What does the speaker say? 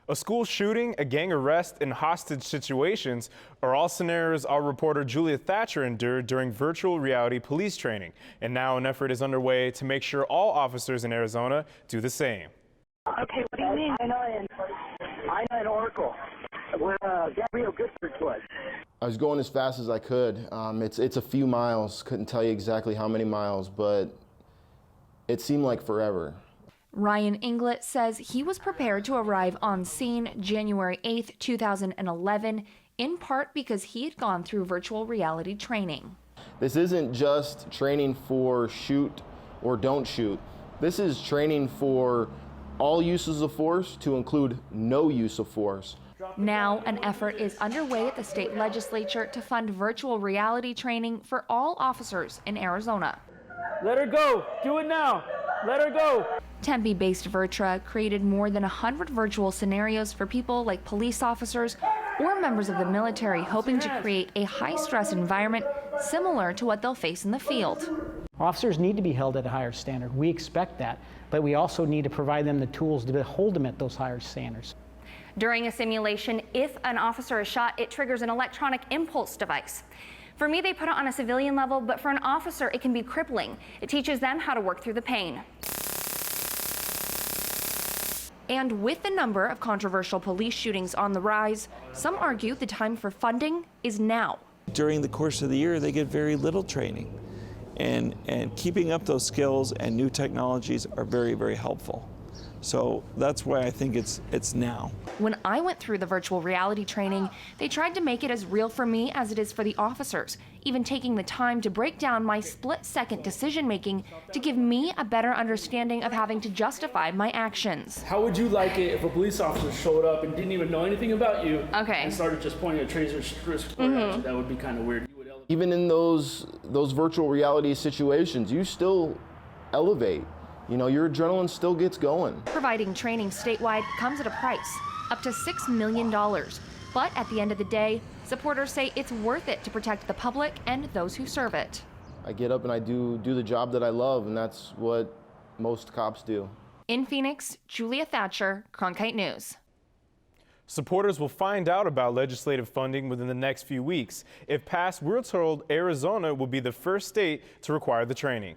A school shooting, a gang arrest, and hostage situations are all scenarios our reporter Julia Thatcher endured during virtual reality police training. And now an effort is underway to make sure all officers in Arizona do the same. Okay, what do you mean? I know in Oracle, where Gabriel Goodford was. I was going as fast as I could. It's a few miles, couldn't tell you exactly how many miles, but it seemed like forever. Ryan Inglet says he was prepared to arrive on scene January 8th, 2011, in part because he had gone through virtual reality training. This isn't just training for shoot or don't shoot. This is training for all uses of force to include no use of force. Now, an effort is underway at the state legislature to fund virtual reality training for all officers in Arizona. Let her go. Do it now. Let her go. Tempe-based Virtra created more than 100 virtual scenarios for people like police officers or members of the military, hoping to create a high-stress environment similar to what they'll face in the field. Officers need to be held at a higher standard. We expect that, but we also need to provide them the tools to hold them at those higher standards. During a simulation, if an officer is shot, it triggers an electronic impulse device. For me, they put it on a civilian level, but for an officer, it can be crippling. It teaches them how to work through the pain. And with the number of controversial police shootings on the rise, some argue the time for funding is now. During the course of the year, they get very little training. And keeping up those skills and new technologies are very, very helpful. So that's why I think it's now. When I went through the virtual reality training, they tried to make it as real for me as it is for the officers, even taking the time to break down my split-second decision-making to give me a better understanding of having to justify my actions. How would you like it if a police officer showed up and didn't even know anything about you and started just pointing a taser at you? That would be kind of weird. Even in those virtual reality situations, you still elevate. You know, your adrenaline still gets going. Providing training statewide comes at a price, up to $6 million. But at the end of the day, supporters say it's worth it to protect the public and those who serve it. I get up and I do the job that I love, and that's what most cops do. In Phoenix, Julia Thatcher, Cronkite News. Supporters will find out about legislative funding within the next few weeks. If passed, we're told Arizona will be the first state to require the training.